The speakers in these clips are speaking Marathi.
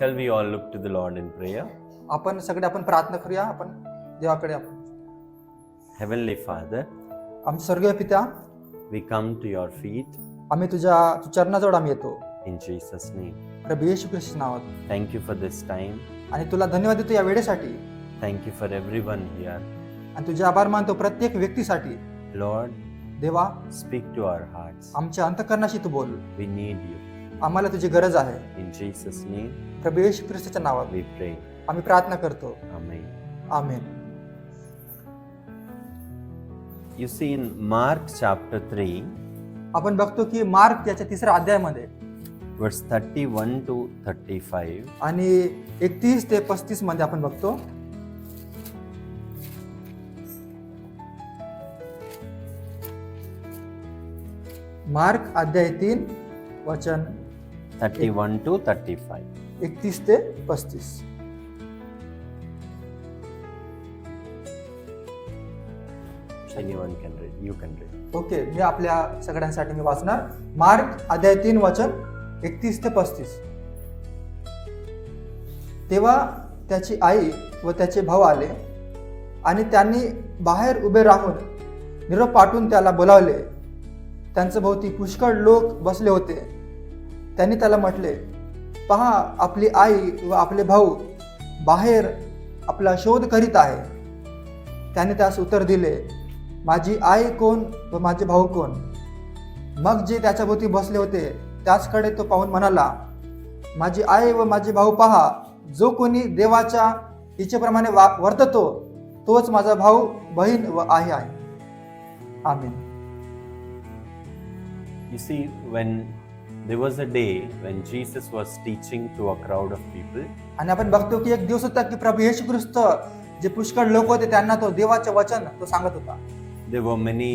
Shall we all look to the Lord in prayer? आपण प्रार्थना करूया. आपण देवाकडे Heavenly Father, आमच्या स्वर्गीय पित्या, we come to your feet आम्ही तुझ्या चरणाजवळ आम्ही येतो in Jesus' name. प्रभू येशू ख्रिस्त नावात. Thank you for this time. आणि तुला धन्यवाद देतो या वेळेसाठी. Thank you for everyone here. आणि तुझे आभार मानतो प्रत्येक व्यक्तीसाठी. Lord, देवा, speak to our hearts. आमच्या अंतःकरणाशी तू बोल. We need you. आम्हाला तुझी गरज आहे. In Jesus' name, प्रभू येशू ख्रिस्ताच्या नावात we pray. आम्ही प्रार्थना करतो. Amen. Amen. You see, in Mark chapter 3, आपण बघतो की मार्क याच्या 3ऱ्या अध्यायामध्ये verse 31 to 35, आणि 31 ते 35 मध्ये आपण बघतो. मार्क अध्याय 3 वचन 31 to 35. 31 ते 35. Anyone can read. You can read. Okay, मी आपल्या सगळ्यांसाठी मी वाचणार. मार्क अध्याय 3 वचन 31 ते 35. तेव्हा त्याची आई व त्याचे भाऊ आले आणि त्यांनी बाहेर उभे राहून निरोप पाठवून त्याला बोलावले. त्यांच्या भोवती पुष्कळ लोक बसले होते. त्यांनी त्याला म्हटले, पहा, आपली आई व आपले भाऊ बाहेर आपला शोध करीत आहे. त्याने त्यास उत्तर दिले, माझी आई कोण व माझे भाऊ कोण? मग जे त्याच्या भोवती बसले होते त्याचकडे तो पाहून म्हणाला, माझी आई व माझे भाऊ पहा, जो कोणी देवाच्या इच्छेप्रमाणे वर्ततो तोच माझा भाऊ, बहीण व आई आहे. आमेन. You see, when there was a day when Jesus was teaching to a crowd of people, आणि आपण बघतो की एक दिवस होता की प्रभू येशू ख्रिस्त जे पुष्कळ लोक होते त्यांना तो देवाचे वचन तो सांगत होता. there were many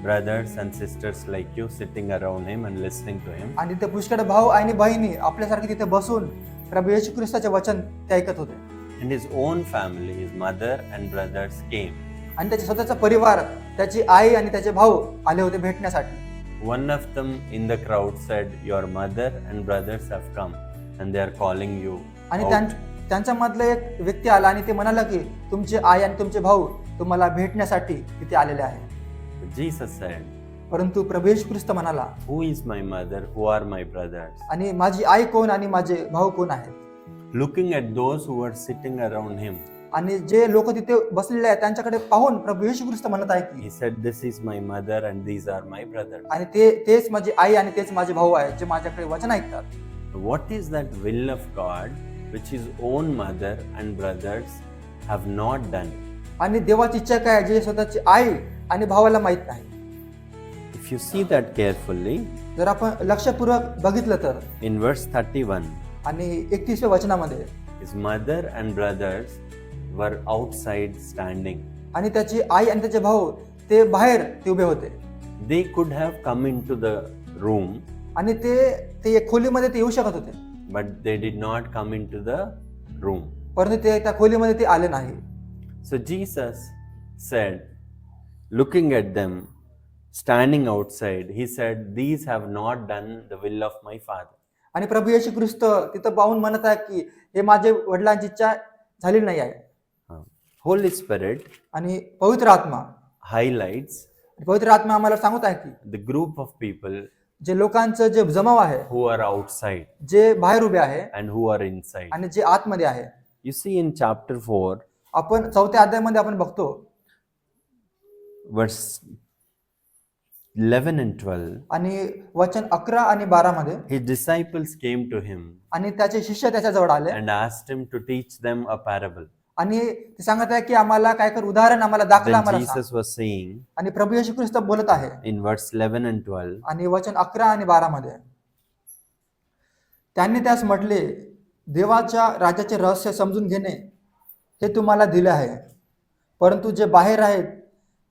brothers and sisters like you sitting around him and listening to him. आणि ते पुष्कळ भाऊ आणि बहिणी आपल्यासारखे तिथे बसून प्रभू येशू ख्रिस्ताचे वचन ते ऐकत होते. And his own family, his mother and brothers came. आणि त्याचे स्वतःचा परिवार, त्याची आई आणि त्याचे भाऊ आले होते भेटण्यासाठी. One of them in the crowd said, your mother and brothers have come and they are calling you आणि out. त्यांच्या मधला एक व्यक्ती आला आणि ते म्हणाला की तुमचे आई आणि तुमचे भाऊ तुम्हाला भेटण्यासाठी इथे आलेले आहे. But Jesus said, परंतु प्रभू येशू ख्रिस्त म्हणाला, who is my mother, who are my brothers? आणि माझी आई कोण आणि माझे भाऊ कोण आहेत? Looking at those who were sitting around him, आणि जे लोक तिथे बसलेले आहेत त्यांच्याकडे पाहून प्रभू येशू ख्रिस्त म्हणत आहे की he said, this is my mother and these are my brothers. आणि तेच माझी आई आणि तेच माझे भाऊ आहेत जे माझ्याकडे वचन ऐकतात. What is that will of God which his own mother and brothers have not done? आणि देवाची इच्छा काय आहे जे स्वतःची आई आणि भावाला माहित नाही? If you see that carefully, जर आपण लक्षपूर्वक बघितलं तर in verse 31, आणि 31व्या वचनामध्ये his mother and brothers were outside standing. आणि त्याची आई आणि त्याचे भाऊ ते बाहेर ते उभे होते. They could have come into the room, आणि ते एक खोलीमध्ये ते येऊ शकत होते, but they did not come into the room. परंतु ते त्या खोलीमध्ये ते आले नाही. So Jesus said, looking at them standing outside, he said, these have not done the will of my Father. आणि प्रभू येशू ख्रिस्त तिथं पाहून म्हणत आहे की हे माझे वडिलांची इच्छा झाली नाही आहे. Holy Spirit आणि पवित्र आत्मा आम्हाला सांगत आहे की the group of people जे लोकांचं जे जमाव आहे who are outside जे बाहेर उभे आहे and who are inside. आणि जे आतमध्ये आहे. You see, in chapter 4, आपण 4थ्या अध्यायामध्ये आपण बघतो verse 11 and 12, आणि वचन 11 आणि 12 मध्ये his disciples came to him आणि त्याचे शिष्य त्याच्याजवळ आले and asked him to teach them a parable. आणि ते सांगत आहे की आम्हाला काय कर उदाहरण आम्हाला दाखला Then आम्हाला Jesus सांग. was saying आणि प्रभू येशू ख्रिस्त बोलत आहे in verse 11 and 12, आणि वचन 11 आणि 12 मध्ये त्यांनी त्यास म्हटले, देवाच्या राज्याचे रहस्य समजून घेणे हे तुम्हाला दिले आहे, परंतु जे बाहेर आहेत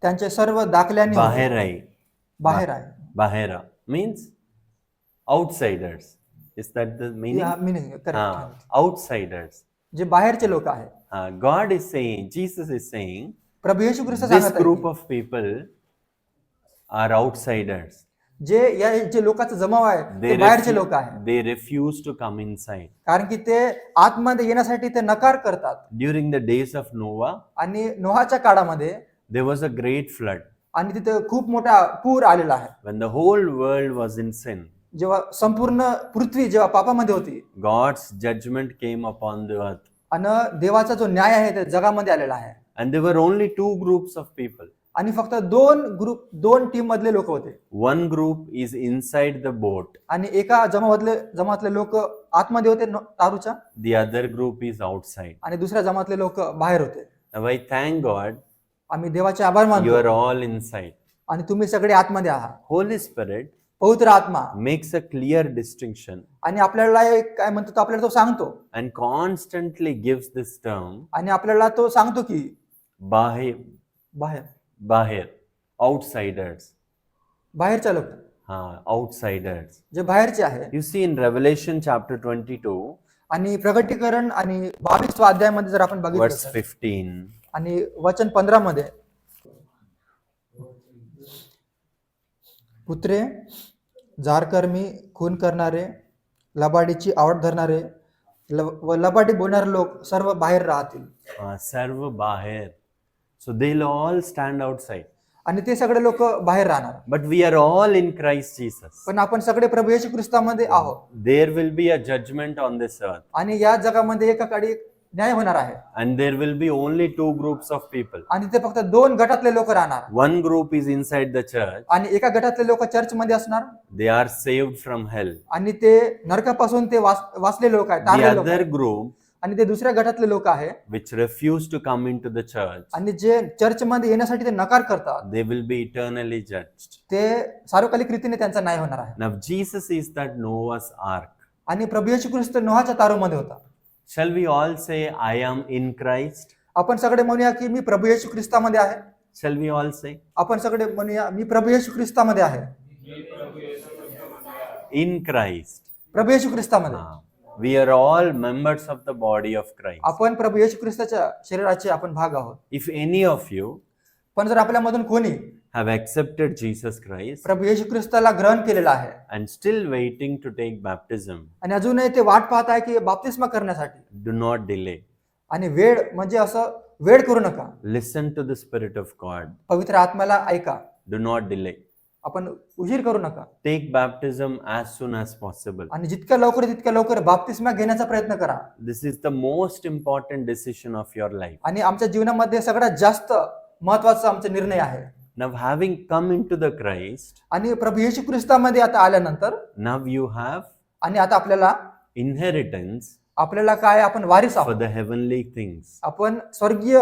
त्यांचे सर्व दाखल्याने बाहेर आहे. Bahera means outsiders. Is that the meaning? Outsiders. जे बाहेरचे लोक आहेत. God is saying, Jesus is saying, Prabhu Yeshu Christ this सांगत group आहे of people are outsiders. जे लोकांचा जमाव आहे ते बाहेरचे लोक आहेत, they refused to come inside. कारण की ते आतमध्ये येण्यासाठी ते नकार करतात. During the days of Noah, आणि नोहाच्या काळामध्ये there was a great flood. आणि तिथे खूप मोठा पूर आलेला आहे. When the whole world was in sin, जेव्हा संपूर्ण पृथ्वी जेव्हा पापामध्ये होती God's judgment came upon the earth. आणि देवाचा जो न्याय आहे ते जगामध्ये आलेला आहे. And there were only two groups of people. आणि फक्त दोन टीम मधले लोक होते. One group is inside the boat, आणि एका जमातले लोक आतमध्ये होते तारूच्या, the other group is outside. आणि दुसऱ्या जमातले लोक बाहेर होते. Now I thank God आम्ही देवाचे आभार you मानतो. are all inside. आणि तुम्ही सगळे आतमध्ये आहात. Holy Spirit पवित्र आत्मा makes a clear distinction आणि आपल्याला एक काय म्हणतो तो आपल्याला तो सांगतो and constantly gives this term आणि आपल्याला तो सांगतो की bahir, बाहेर bahir, outsiders. बाहेरच्या लोक Outsiders. जे बाहेरचे आहे. You see in Revelation chapter 22, आणि प्रकटीकरण आणि 22 अध्यायामध्ये जर आपण verse बघितलं 15, आणि वचन 15 मध्ये, कुत्रे, जारकर्मी, खून करणारे, लबाडीची आवड धरणारे व लबाडी बोलणारे लोक सर्व बाहेर राहतील. सर्व bahir. So they'll all stand outside. आणि ते सगळे लोक बाहेर राहणार. But we are all in Christ Jesus. पण आपण सगळे प्रभू येशू ख्रिस्तामध्ये आहोत. There will be a judgment on this earth. आणि या जगामध्ये एका काळी न्याय होणार आहे. And there will be only two groups of people. आणि ते फक्त दोन गटातले लोक राहणार. One group is inside the church. आणि एका गटातले लोक चर्चमध्ये असणार. They are saved from hell. आणि ते नरकापासून ते वाचलेले लोक आहेत, The तारलेले लोक other आहेत. group, आणि ते दुसऱ्या गटातले लोक आहे which refuse to come into the church, आणि जे चर्चमध्ये येण्यासाठी ते नकार करतात, they will be eternally judged. ते सार्वकालिक रीतीने त्यांचा न्याय होणार आहे. Now Jesus is that Noah's ark. आणि प्रभू येशू ख्रिस्त नोहाच्या तारूमध्ये होता. Shall we all say, I am in Christ? आपण सगळे म्हणूया की मी प्रभू येशू ख्रिस्तामध्ये आहे. Shall we all say? आपण सगळे म्हणूया मी प्रभू येशू ख्रिस्तामध्ये आहे. In Christ. Prabhu Yeshu ख्रिस्तामध्ये. We are all members of the body of Christ. आपण प्रभू येशू ख्रिस्ताच्या शरीराचे आपण भाग आहोत. If any of you पण जर आपल्यामधून कोणी have accepted Jesus Christ प्रभू येशू ख्रिस्ताला ग्रहण केलेला आहे and still waiting to take baptism, आणि अजूनही ते वाट पाहत आहे की बाप्तिस्मा करण्यासाठी, do not delay. आणि वेळ म्हणजे असं वेळ करू नका. Listen to the Spirit of God. पवित्र आत्म्याला ऐका. Do not delay. आपण उशीर करू नका. Take baptism as soon as possible. आणि जितक्या लवकर तितक्या लवकर बाप्तिस्मा घेण्याचा प्रयत्न करा. This is the most important decision of your life. आणि आमच्या जीवनामध्ये सगळ्यात जास्त महत्वाचा आमचा निर्णय आहे. Now, having come into the Christ, आणि प्रभू येशू ख्रिस्तामध्ये आता आल्यानंतर now you have आणि आता आपल्याला inheritance काय आपण वारीस for आहोत. the heavenly things. आपण स्वर्गीय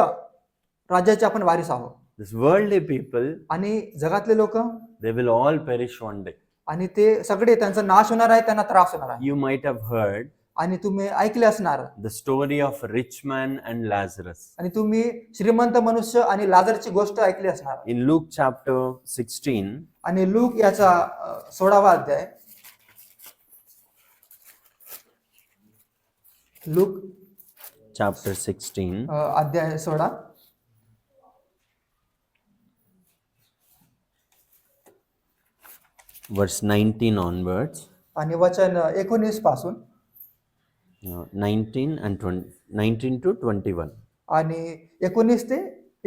राज्याचे आपण वारीस आहोत. This worldly people, आणि जगातले लोक they will all perish one day. आणि ते सगळे त्यांचा नाश होणार आहे, त्यांना त्रास होणार आहे. You might have heard आणि तुम्ही ऐकले असणार the story of rich man and Lazarus. आणि तुम्ही श्रीमंत मनुष्य आणि लाजरची गोष्ट ऐकली असणार. In Luke chapter 16, आणि लूक याचा 16वा अध्याय, लूक chapter 16, अध्याय 16 verse 19 onwards, आणि वचन 19 पासून 19 to 21. आणि 19 ते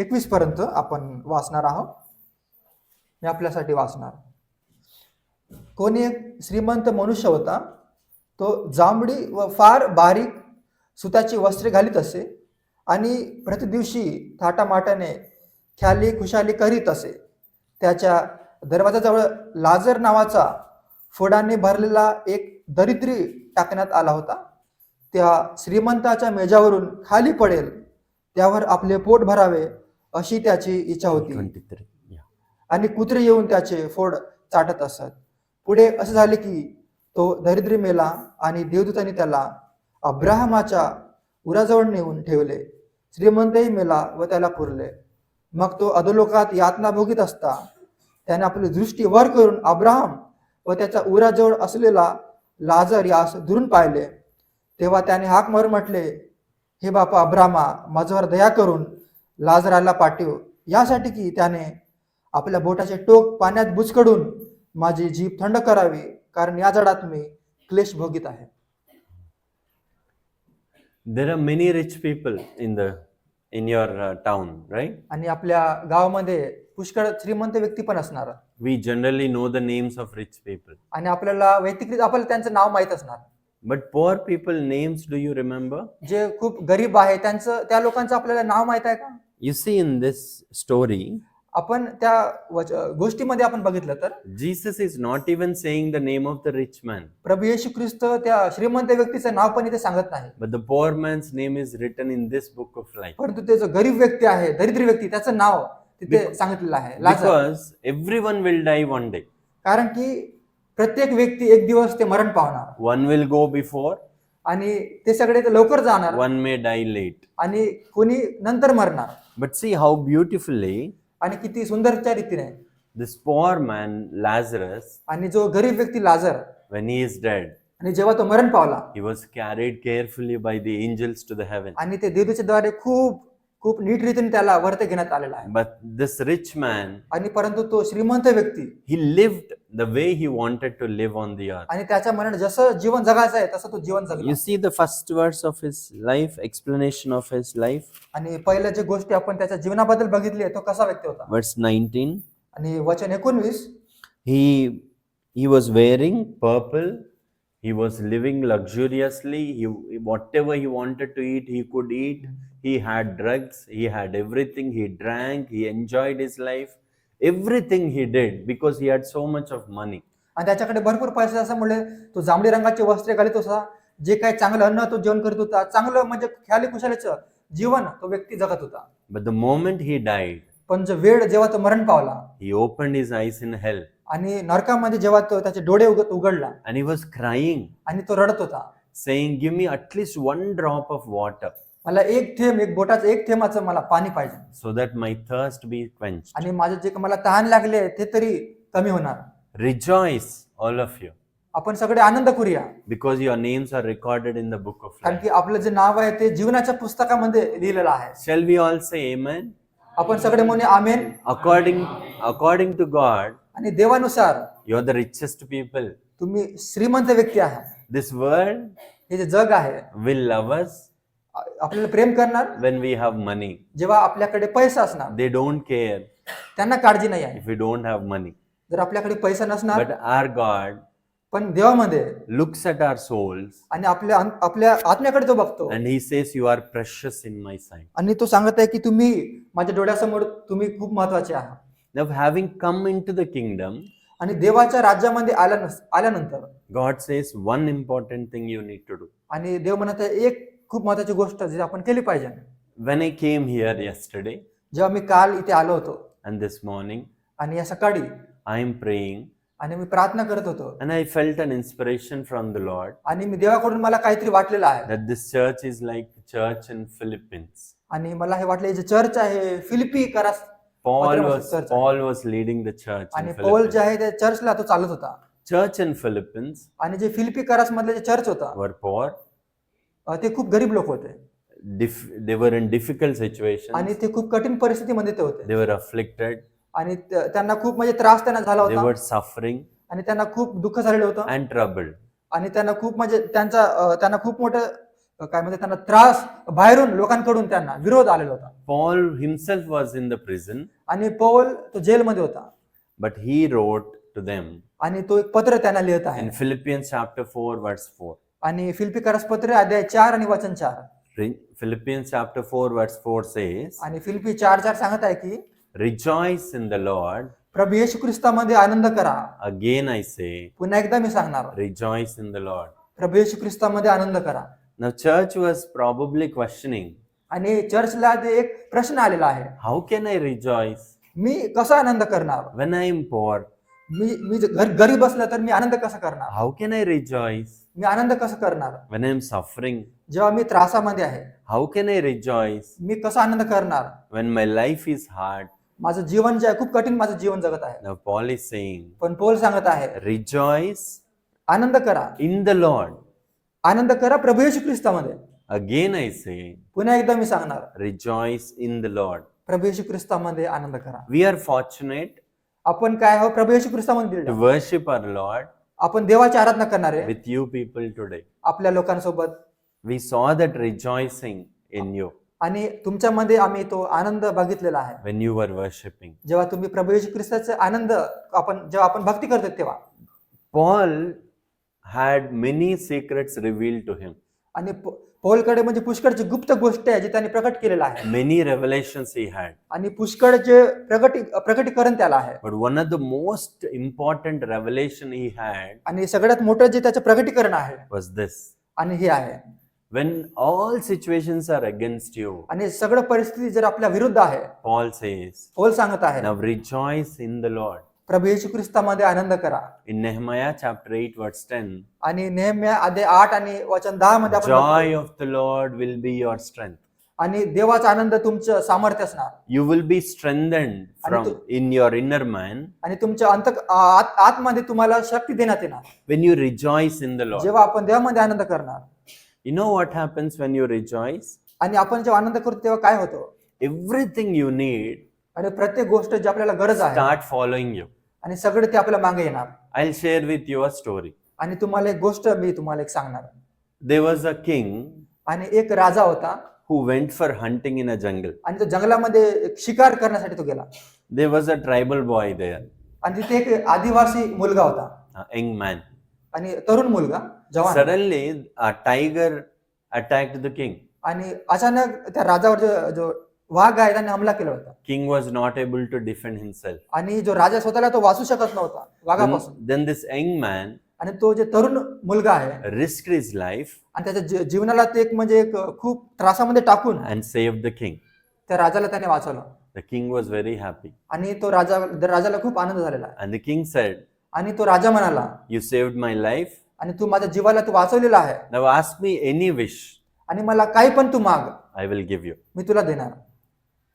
21 पर्यंत आपण वाचणार आहोत. मी आपल्यासाठी वाचणार. कोणी एक श्रीमंत मनुष्य होता. तो जांभळी व फार बारीक सुताची वस्त्रे घालीत असे आणि प्रतिदिवशी थाटामाटाने ख्याली खुशाली करीत असे. त्याच्या दरवाजाजवळ लाजर नावाचा फोडांनी भरलेला एक दरिद्री टाकण्यात आला होता. त्या श्रीमंताच्या मेजावरून खाली पडेल, त्यावर आपले पोट भरावे अशी त्याची इच्छा होती. 23. Yeah. आणि कुत्रे येऊन त्याचे फोड चाटत असत. पुढे असे झाले की तो दरिद्री मेला आणि देवदूतांनी त्याला अब्राहमाच्या उराजवळ नेऊन ठेवले. श्रीमंतही मेला व त्याला पुरले. मग तो अधोलोकात यातना भोगीत असता त्याने आपली दृष्टी वर करून अब्राहम व त्याच्या उराजवळ असलेला लाजर यास दुरून पाहिले. तेव्हा त्याने हाक मारून म्हटले, हे बापा अब्राहमा, माझ्यावर दया करून लाजराला पाठव, यासाठी की त्याने आपल्या बोटाचे टोक पाण्यात बुचकडून माझी जीभ थंड करावी, कारण या जडात मी क्लेश भोगीत आहे. There are many rich people in your town, right? आणि आपल्या गावामध्ये पुष्कळ श्रीमंत व्यक्ती पण असणार We generally know the names of rich people. आणि आपल्याला वैयक्तिक आपल्याला त्यांचं नाव माहीत असणार. But poor people names, do you remember? जे खूप गरीब आहे त्या लोकांचं आपल्याला नाव माहित आहे का? You see, in this story, आपण त्या गोष्टीमध्ये आपण बघितलं तर Jesus is not even saying the name of the rich man, प्रभू येशू ख्रिस्त त्या श्रीमंत व्यक्तीचं नाव पण इथे सांगत नाही, but the poor man's name is written in this book of life. परंतु ते जो गरीब व्यक्ती आहे, दरिद्री व्यक्ती, त्याचं नाव तिथे सांगितलेलं आहे, लाजर. Because everyone will die one day. कारण की प्रत्येक व्यक्ती एक दिवस ते मरण पावणार One will go before, आणि ते सगळे ते लवकर जाणार one may die late. आणि कोणी नंतर मरणार. But see how beautifully आणि किती सुंदरच्या रीतीने this poor man, Lazarus, आणि जो गरीब व्यक्ती लाजर, when he is dead, आणि जेव्हा तो मरण पावला he was carried carefully by the angels to the heaven. आणि ते देवदूताच्या द्वारे खूप खूप नीट रीतीने त्याला वरती घेण्यात आलेला आहे. But this rich man, आणि परंतु तो श्रीमंत व्यक्ती he lived the way he wanted to live on the earth. आणि त्याच्या मनाने जसं जीवन जगायचं आहे तसं तो जीवन जगला. You see the first verse of his life, explanation of his life, आणि पहिल्या जे गोष्टी आपण त्याच्या जीवनाबद्दल बघितली आहे, तो कसा व्यक्ती होता. verse 19. आणि वचन 19, He was wearing purple. He was living luxuriously. Whatever he wanted to eat, he could eat. He had drugs. He had everything. He drank. He enjoyed his life. Everything he did because he had so much of money. आणि त्याच्याकडे भरपूर पैसे असल्यामुळे तो जांभळी रंगाचे वस्त्रे घालत होता, जे काही चांगलं अन्न तो जेवण करत होता, चांगलं म्हणजे ख्याली खुशालीचं जीवन तो व्यक्ती जगत होता. But the moment he died, पण जो वेळ जेव्हा तो मरण पावला he opened his eyes in hell आणि नरकामध्ये जेव्हा तो त्याचे डोळे उघडला and he was crying, आणि तो रडत होता, saying, "Give me at least one drop of water मला एक बोटाचं एक थेंबाचं मला पाणी पाहिजे, so that my thirst be quenched." आणि माझे जे मला तहान लागले ते तरी कमी होणार. Rejoice, all of you, आपण सगळे आनंद करूया, because your names are recorded in the book of कारण life. की आपलं जे नाव आहे ते जीवनाच्या पुस्तकामध्ये लिहिलेलं आहे. Shall we all say amen? आपण सगळे म्हणून आमेन. According to God, आणि देवानुसार you're the richest people. तुम्ही श्रीमंत व्यक्ती आहात. This world हे जे जग आहे will love us आपल्याला प्रेम करणार when we have money. जेव्हा आपल्याकडे पैसा असणार. They don't care त्यांना काळजी नाही आहे if we don't have money. जर आपल्याकडे पैसा नसणार. But our God पण देवामध्ये looks at our souls आणि आपल्या आत्म्याकडे तो बघतो and he says, "You are precious in my sight." आणि तो सांगत आहे की तुम्ही माझ्या डोळ्यासमोर तुम्ही खूप महत्वाचे आहात. Now, having come into the kingdom, आणि देवाच्या राज्यामध्ये आल्यानंतर God says one important thing you need to do. आणि देव म्हणत आहे एक खूप महत्वाची गोष्ट जी आपण केली पाहिजे. When I came here yesterday जेव्हा मी काल इथे आलो होतो and this morning, आणि या सकाळी I am praying आणि मी प्रार्थना करत होतो and I felt an inspiration from the Lord आणि मी देवाकडून मला काहीतरी वाटलेलं आहे that this church is like the church in Philippines. आणि मला हे वाटलं जे चर्च आहे Philippi करास Paul was leading the church आणि in पौल Philippines. जे आहे त्या चर्चला तो चालत होता. Church in Philippines आणि जे फिलिपी करास मधले जे चर्च होता were poor. ते खूप गरीब लोक होते They were in difficult situations. आणि ते खूप कठीण परिस्थितीमध्ये ते होते They were afflicted. आणि त्यांना खूप म्हणजे त्रास त्यांना झाला They होता were suffering आणि त्यांना खूप दुःख झालेलं होतं and troubled. आणि त्यांना खूप म्हणजे त्यांना खूप मोठं काय म्हणजे त्यांना त्रास बाहेरून लोकांकडून त्यांना विरोध आलेला होता. Paul himself was in the prison, आणि पौल तो जेलमध्ये होता but he wrote to them आणि तो एक पत्र त्यांना लिहित आहे in Philippians chapter 4 verse 4. आणि फिलिपी करास पत्र अध्याय 4 आणि वचन 4 Philippians chapter 4 verse 4 says, आणि फिलिपी 4:4 सांगत आहे की "Rejoice in the Lord. प्रभू येशू ख्रिस्तामध्ये आनंद करा." Again I say, पुन्हा एकदा मी सांगणार, rejoice in the Lord." प्रभू येशू ख्रिस्तामध्ये आनंद करा. Now church was probably questioning, आणि चर्चला ते एक प्रश्न आलेला आहे, how can I rejoice मी कसा आनंद करणार? when I am poor? मी गरीब असलं तर मी आनंद कसा करणार? How can I rejoice मी आनंद कसं करणार when I am suffering? जेव्हा मी त्रासामध्ये आहे? How can I rejoice मी कसा आनंद करणार? when my life is hard? माझं जीवन जे आहे खूप कठीण माझं जीवन जगत आहे. Now Paul is saying, पण पौल सांगत आहे, rejoice आनंद करा, in the Lord. आनंद करा प्रभू येशू ख्रिस्तामध्ये. Again I say, पुन्हा एकदा मी सांगणार, rejoice in the Lord. प्रभू येशू ख्रिस्तामध्ये आनंद करा. We are fortunate आपण काय आहोत? प्रभू येशू ख्रिस्तामध्ये to दृढ. worship our Lord आपण देवाची आराधना करणार आहे with you people today. आपल्या लोकांसोबत. We saw that rejoicing in you आणि तुमच्यामध्ये आम्ही तो आनंद बघितलेला आहे. when you were worshiping. जेव्हा तुम्ही प्रभू येशू ख्रिस्ताचा आनंद जेव्हा आपण भक्ती करतो तेव्हा. Paul had many secrets revealed to him. आणि पौलकडे म्हणजे पुष्कळची गुप्त गोष्ट आहे जी त्यांनी प्रकट केलेला आहे. Many revelations he had. आणि पुष्कळ जे प्रकटीकरण त्याला आहे. But one of the most important revelation he had आणि सगळ्यात मोठं जे त्याचं प्रकटीकरण आहे was this. आणि हे आहे, When all situations are against you, आणि सगळं परिस्थिती जर आपल्या विरुद्ध आहे, Paul says, पौल सांगत आहे, now rejoice in the Lord. प्रभू येशू ख्रिस्तामध्ये आनंद करा. In Nehemiah chapter 8 verse 10, आणि नेहम्या अध्याय 8 आणि वचन 10 मध्ये आपण joy बघतो, of the Lord will be your strength. आणि देवाचा आनंद तुमचं सामर्थ्य असणार. You will be strengthened from in your inner man आणि तुमच्या आतमध्ये तुम्हाला शक्ती देण्यात येणार when you rejoice in the Lord. जेव्हा आपण देवामध्ये आनंद करणार. You know what happens when you rejoice? आणि आपण जेव्हा आनंद करतो तेव्हा काय होतं? Everything you need आणि प्रत्येक गोष्ट जी आपल्याला गरज आहे start following you. आणि सगळे ते आपल्या मागे येणार. I'll share with you a story. आणि तुम्हाला एक गोष्ट मी तुम्हाला एक सांगणार. There was a king आणि एक राजा होता who went for hunting in a jungle. आणि तो जंगलामध्ये एक शिकार करण्यासाठी तो गेला. There was a tribal boy there, आणि तिथे एक आदिवासी मुलगा होता a young man. आणि तरुण मुलगा जवान. Suddenly, a tiger attacked the king. आणि अचानक त्या राजावर जो वाघ आहे त्याने हमला केला होता. King was not able to defend himself. आणि जो राजा स्वतःला तो वाचू शकत नव्हता वाघापासून. Then this young man आणि तो जे तरुण मुलगा आहे risked his life आणि त्याच्या जीवनाला ते एक म्हणजे एक खूप त्रासामध्ये टाकून and saved the king. त्या राजाला त्याने वाचवलं. The king was very happy. आणि तो राजाला खूप आनंद झालेला आहे. And the king said, आणि तो राजा म्हणाला, you saved my life. आणि तू माझ्या जीवाला तू वाचवलेला आहे. Now ask me any wish. आणि मला काही पण तू माग, I will give you. मी तुला देणार.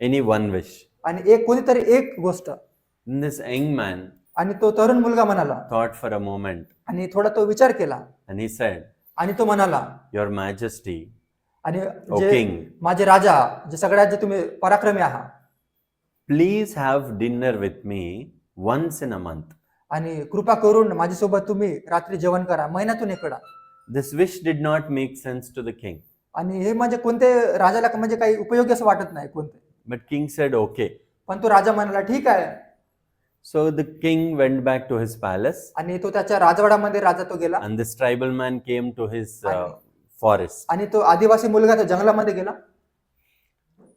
Any one wish. आणि एक कोणीतरी एक गोष्ट. Then this young man आणि तो तरुण मुलगा म्हणाला, thought for a moment आणि थोडा तो विचार केला and he said, आणि तो म्हणाला, your majesty, आणि O जे king, माझे राजा, जे सगळ्यात जे तुम्ही पराक्रमी आहात, please have dinner with me once in a month. आणि कृपा करून माझ्यासोबत तुम्ही रात्री जेवण करा महिन्यातून एकदा. This wish did not make sense to the king. आणि हे म्हणजे कोणते राजाला म्हणजे काही उपयोगी असं वाटत नाही कोणते. But king said, okay. पण तो राजा म्हणाला ठीक आहे. So the king went back to his palace आणि तो त्याच्या राजवाड्यामध्ये राजा तो गेला. and this tribal man came to his forest. आणि तो आदिवासी मुलगा तो जंगलामध्ये गेला.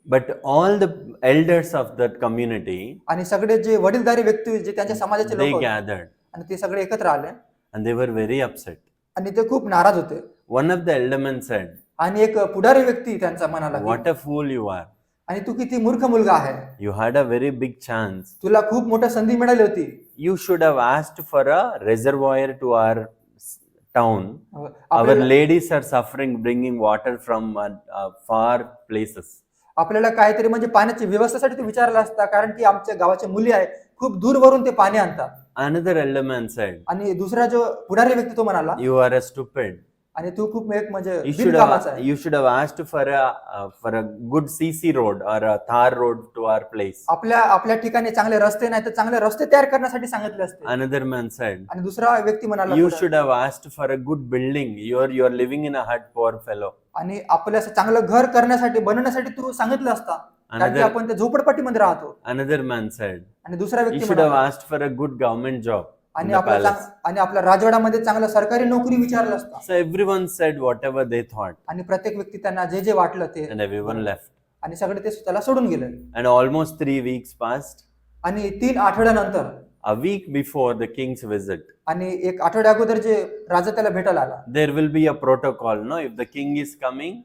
But all the elders of that community, आणि सगळे जे वडीलधारी व्यक्ती जे त्यांच्या समाजाचे they लोक होते, gathered आणि ते सगळे एकत्र आले and they were very upset. आणि ते खूप नाराज होते. One of the eldermen said, आणि एक पुढारी व्यक्ती त्यांचा म्हणाला, what a fool you are. आणि तू किती मूर्ख मुलगा आहे. You had a very big chance. तुला खूप मोठी संधी मिळाली होती. You should have asked for a reservoir to our town. Our आपल्याला ladies are suffering bringing water from far places. आपल्याला काहीतरी म्हणजे पाण्याची व्यवस्थेसाठी तू विचारला असता, कारण की आमच्या गावाच्या मुली आहे खूप दूरवरून ते पाणी आणतात. Another elderman said, आणि दुसरा जो पुढारी व्यक्ती तो म्हणाला, you are a stupid. आणि तू खूप एक म्हणजे You should बिनकामाचा have आहे. you should have asked for a good CC road or a tar road to our place. आपल्या ठिकाणी चांगले रस्ते नाही तर चांगले रस्ते तयार करण्यासाठी सांगितले असते. Another man said, आणि दुसरा व्यक्ती म्हणाला, you should have asked for a good building. You're living in a hut, poor fellow. आणि आपल्या असं चांगलं घर करण्यासाठी बनवण्यासाठी तू सांगितलं असता, कारण की आपण त्या झोपडपट्टीमध्ये राहतो. Another man said, आणि दुसरा you व्यक्ती should have म्हणाला, asked for a good government job in आणि the आपल्या palace. आणि आपल्या राजवाड्यामध्ये चांगलं सरकारी नोकरी विचारलं असता. So everyone said whatever they thought, आणि प्रत्येक व्यक्ती त्यांना जे जे वाटलं ते, and everyone left. आणि सगळे ते त्याला सोडून गेले. And almost 3 weeks passed. आणि 3 आठवड्यानंतर, A week before the king's visit, आणि 1 आठवड्या अगोदर जे राजा त्याला भेटायला आला, there will be a protocol. No, if the king is coming,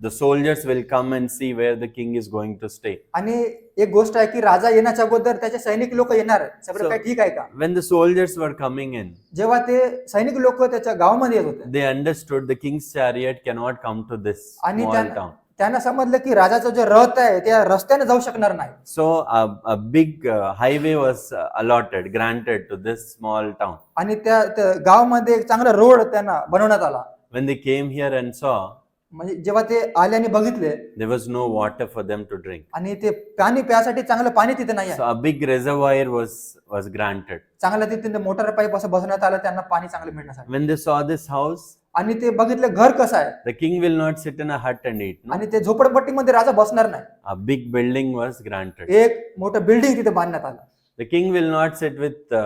the soldiers will come and see where the king is going to stay. आणि एक गोष्ट आहे की राजा येण्याच्या अगोदर त्याचे सैनिक लोक येणार आहे. सगळं So- काही ठीक आहे का? When the soldiers were coming in, जेव्हा ते सैनिक लोक त्याच्या गावामध्ये येत होते, they understood the king's chariot cannot come to this आणि small town. त्यांना समजलं की राजाचा जो रथ आहे त्या रस्त्याने जाऊ शकणार नाही. So a big highway was allotted, granted to this small town. आणि त्या गावामध्ये एक चांगला रोड त्यांना बनवण्यात आला. When they came here and saw, म्हणजे जेव्हा ते आले आणि बघितले there was no water for them to drink. आणि ते पाणी प्यासाठी चांगलं पाणी तिथे नाही आहे. So a big reservoir was granted. चांगलं तिथे मोटर पाईप असं बसवण्यात आलं त्यांना पाणी चांगलं मिळण्यासाठी. When they saw this house, आणि ते बघितलं घर कसं आहे the king will not sit in a hut and eat. No? आणि ते झोपडपट्टीमध्ये राजा बसणार नाही. A big building was granted. एक मोठं बिल्डिंग तिथे बांधण्यात आलं. The king will not sit with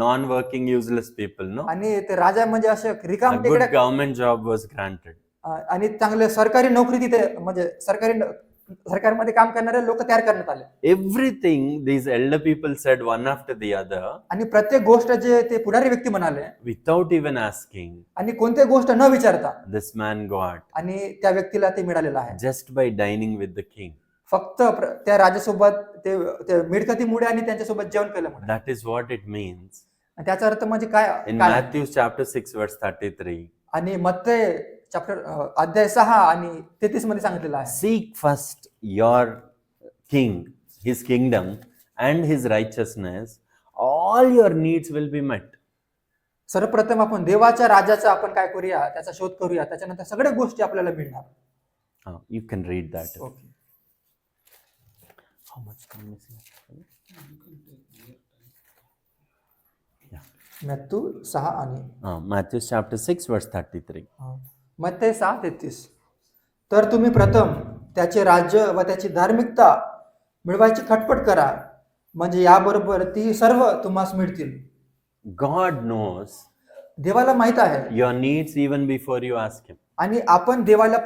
non-working, useless people. No, आणि ते राजा म्हणजे असे a रिकाम good टेकड्या government job was granted. आणि चांगले सरकारी नोकरी तिथे म्हणजे सरकारमध्ये काम करणारे लोक तयार करण्यात आले. Everything these elder people said one after the other, आणि प्रत्येक गोष्ट जे ते पुढारी व्यक्ती म्हणाले without even asking, आणि कोणत्याही गोष्ट न विचारता this man got आणि त्या व्यक्तीला ते मिळालेलं आहे. just by dining with the king. फक्त त्या राजासोबत ते मिळकतीमुळे आणि त्यांच्यासोबत जेवण केल्यामुळे. That is what it means. त्याचा अर्थ म्हणजे काय In काय? Matthew chapter 6 verse 33, आणि मत्ते चॅप्टर अध्याय 6 आणि 33 मध्ये सांगितलेलं आहे. seek first your king, his kingdom and his righteousness, all your needs will be met. सर्वप्रथम आपण देवाच्या राजाचा आपण काय करूया त्याचा शोध करूया, त्याच्यानंतर सगळ्या गोष्टी आपल्याला मिळणार. You can read that. Okay. How much time is left? मत्तू 6 आणि Matthew chapter 6 verse 33. मत्ते 6:33. तर तुम्ही प्रथम त्याचे राज्य व त्याची धार्मिकता मिळवायची खटपट करा, म्हणजे याबरोबर ती सर्व तुम्हास मिळतील. God knows देवाला माहित आहे your needs even before you ask him. आणि आपण देवाला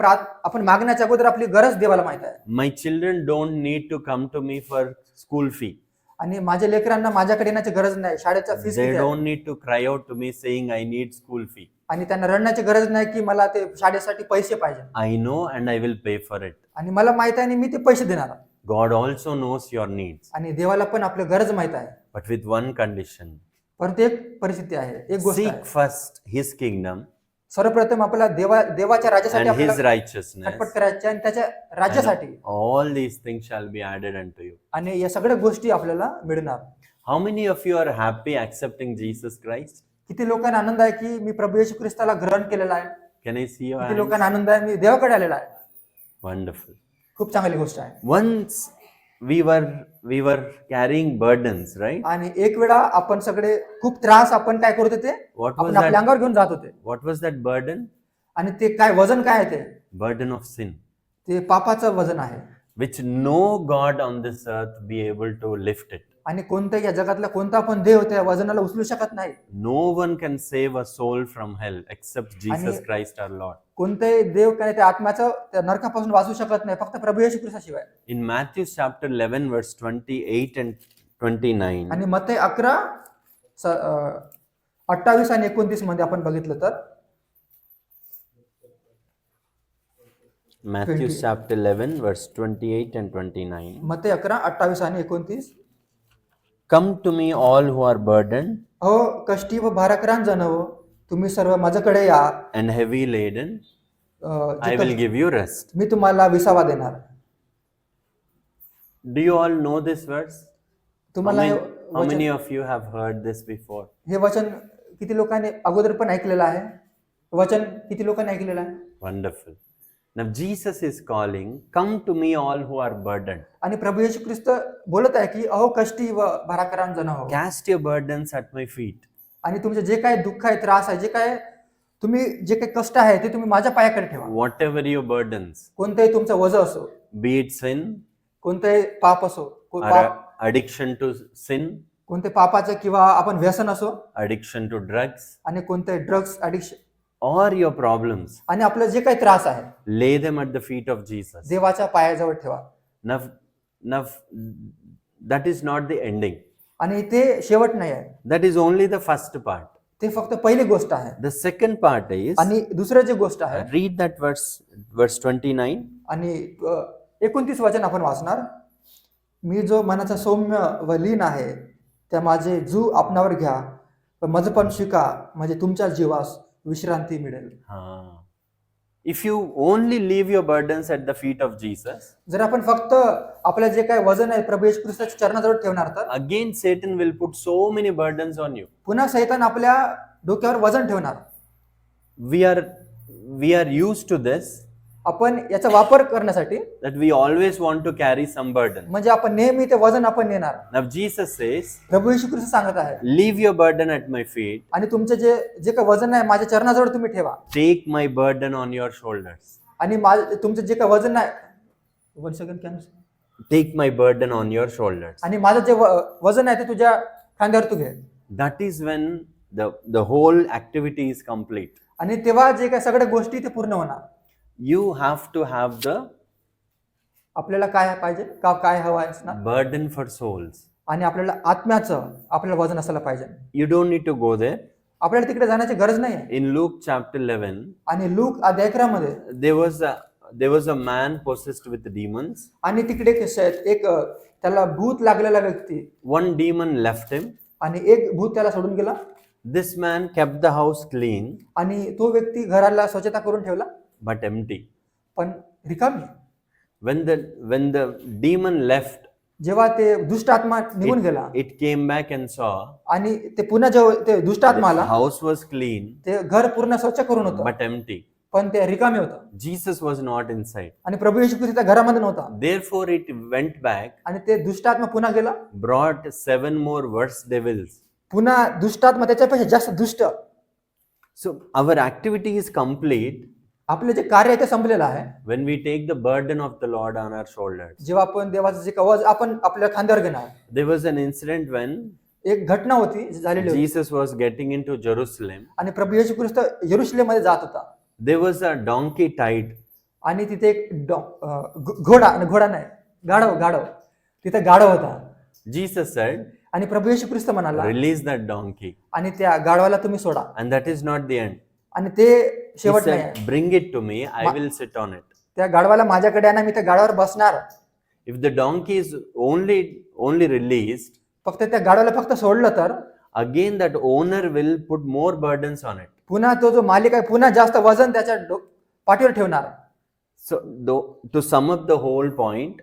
आपण मागण्याच्या अगोदर आपली गरज देवाला माहित आहे. My children don't need to come to me for school fee. आणि माझ्या लेकरांना माझ्याकडे येण्याची गरज नाही, शाळेचा fees They don't need to cry out to me saying I need school fee. आणि त्यांना रडण्याची गरज नाही की मला ते शाळेसाठी पैसे पाहिजे. I know and I will pay for it. आणि मला माहित आहे आणि मी ते पैसे देणार. God also knows your needs, आणि देवाला पण आपली गरज माहित आहे. but with one condition. परंतु एक परिस्थिती आहे, एक गोष्ट Seek आहे. first his kingdom सर्वप्रथम आपल्याला देवाच्या राज्यासाठी and his आपल्याला righteousness. खटपट करायची आणि त्याच्या राज्यासाठी All these things shall be added unto you. आणि या सगळ्या गोष्टी आपल्याला मिळणार. How many of you are happy accepting Jesus Christ? किती लोकांना आनंद आहे की मी प्रभू येशू ख्रिस्ताला ग्रहण केलेला आहे. Can I see your किती hands? लोकांना आनंद आहे मी देवाकडे आलेला आहे. Wonderful. खूप चांगली गोष्ट आहे. Once we were carrying burdens, right? आणि एक वेळा आपण सगळे खूप त्रास आपण काय करत होते, What was आपण आपल्या that? अंगावर घेऊन जात होते. What was that burden? आणि ते काय वजन काय आहे, ते Burden of sin, ते पापाचं वजन आहे. which no God on this earth be able to lift it. आणि कोणत्या या जगातला कोणता पण देव त्या वजनाला उचलू शकत नाही. No one can save a soul from hell except Jesus आणि- Christ our Lord. कोणतेही देव काय त्या आत्म्याचं त्या नरकापासून वाचू शकत नाही, फक्त प्रभू येशू ख्रिस्ताशिवाय. In Matthew chapter 11 verse 28 and 29, आणि मत्ते 11 28 आणि 29 मध्ये आपण बघितलं तर Matthew 20. chapter 11 verse 28 and 29. मत्ते 11 28 आणि 29. Come to me all who are burdened अहो कष्टी व भाराक्रांत जण हो, तुम्ही सर्व माझ्याकडे या, and heavy laden, जे I will give you rest. मी तुम्हाला विसावा देणार. Do you all know this verse? तुम्हाला हे How many of you have heard this before? हे वचन किती लोकांनी अगोदर पण ऐकलेलं आहे? वचन किती लोकांनी ऐकलेलं आहे? Wonderful. Now Jesus is calling, come to me all who are burdened. आणि प्रभू येशू ख्रिस्त बोलत आहे की अहो कष्टी व भाराक्रांत जण हो, Cast your burdens at my feet. आणि तुमचे जे काय दुःख आहे, त्रास आहे, जे काय तुम्ही जे काही कष्ट आहे ते तुम्ही माझ्या पायाकडे ठेवा. Whatever your burdens, कोणतेही तुमचं वजन असो, be it sin, कोणतेही पाप असो, or addiction to sin, कोणते पापाचं किंवा आपण व्यसन असो, addiction to drugs, आणि कोणते drugs addiction, or your problems, आणि आपलं जे काही त्रास आहे lay them at the feet of Jesus. देवाच्या पायाजवळ ठेवा. Now, that is not the ending. आणि ते शेवट नाही आहे, That is only the first part. ते फक्त पहिली गोष्ट आहे. The second part is, आणि दुसरं जे गोष्ट आहे, read that verse 29. आणि 29 वचन आपण वाचणार. मी जो मनाचा सौम्य व लीन आहे, त्या माझे जू आपणावर घ्या व माझपण शिका, म्हणजे तुमच्या जीवास विश्रांती मिळेल. If you only leave your burdens at the feet of Jesus, जर आपण फक्त आपलं जे काही वजन आहे प्रभू येशू ख्रिस्ताच्या चरणाजवळ ठेवणार तर again Satan will put so many burdens on you. पुन्हा सैतान आपल्या डोक्यावर वजन ठेवणार. We are used to this. आपण याचा वापर करण्यासाठी that we always want to carry some burden. म्हणजे आपण नेहमी ते वजन आपण नेणार. Now Jesus says, प्रभू येशू ख्रिस्त सांगत आहे, leave your burden at my feet. आणि तुमचे जे जे काही वजन आहे माझ्या चरणाजवळ तुम्ही ठेवा, Take my burden on your shoulders. आणि तुमचं जे काही वजन आहे, 1 second can, Take my burden on your shoulders. आणि माझं जे वजन आहे ते तुझ्या खांद्यावर तू घे. That is when the whole activity is complete. आणि तेव्हा जे काही सगळ्या गोष्टी ते पूर्ण होणार. You have to have the आपल्याला काय पाहिजे, काय हवं आहे असणार, burden for souls. आणि आपल्याला आत्म्याचं आपल्याला वजन असायला पाहिजे. You don't need to go there. आपल्याला तिकडे जाण्याची गरज नाही आहे. In Luke chapter 11, आणि लूक अध्याय 11 मध्ये there was a man possessed with demons. आणि तिकडे एक त्याला भूत लागलेला व्यक्ती, One demon left him. आणि एक भूत त्याला सोडून गेला, This man kept the house clean आणि तो व्यक्ती घराला स्वच्छता करून ठेवला but empty. पण रिकामी. When the demon left, जेव्हा ते दुष्ट आत्मा निघून गेला it came back and saw आणि ते पुन्हा जेव्हा ते दुष्ट आत्मा the आला, house was clean ते घर पूर्ण स्वच्छ करून होतं but empty. पण ते रिकामी होतं. Jesus was not inside. आणि प्रभू येशू ख्रिस्त त्या घरामध्ये नव्हता, Therefore it went back, आणि ते दुष्ट आत्मा पुन्हा गेला, brought 7 more worse devils. पुन्हा दुष्ट आत्मा त्याच्यापेक्षा जास्त दुष्ट. So our activity is complete आपले जे कार्य आहे ते संपलेलं आहे when we take the burden of the Lord on our shoulders. जेव्हा आपण देवाचं जे कवच आपण आपल्या खांद्यावर घेणार. There was an incident when एक घटना होती झालेली होती, Jesus was getting into Jerusalem. आणि प्रभू येशू ख्रिस्त यरुशलेम मध्ये जात होता, There was a donkey tied. आणि तिथे एक घोडा नाही, गाढव तिथे गाढव होता. Jesus said, आणि प्रभू येशू ख्रिस्त म्हणाला, release that donkey. आणि त्या गाढवाला तुम्ही सोडा. And that is not the end. आणि ते He शेवट नाही said, आहे. bring it to me, I will sit on it. त्या गाढवाला माझ्याकडे आणा, मी त्या गाढवावर बसणार. If the donkey is only released, फक्त त्या गाढवाला फक्त सोडलं तर again that owner will put more burdens on it. पुन्हा तो जो मालिक आहे पुन्हा जास्त वजन त्याच्या पाठीवर ठेवणार. So to sum up the whole point,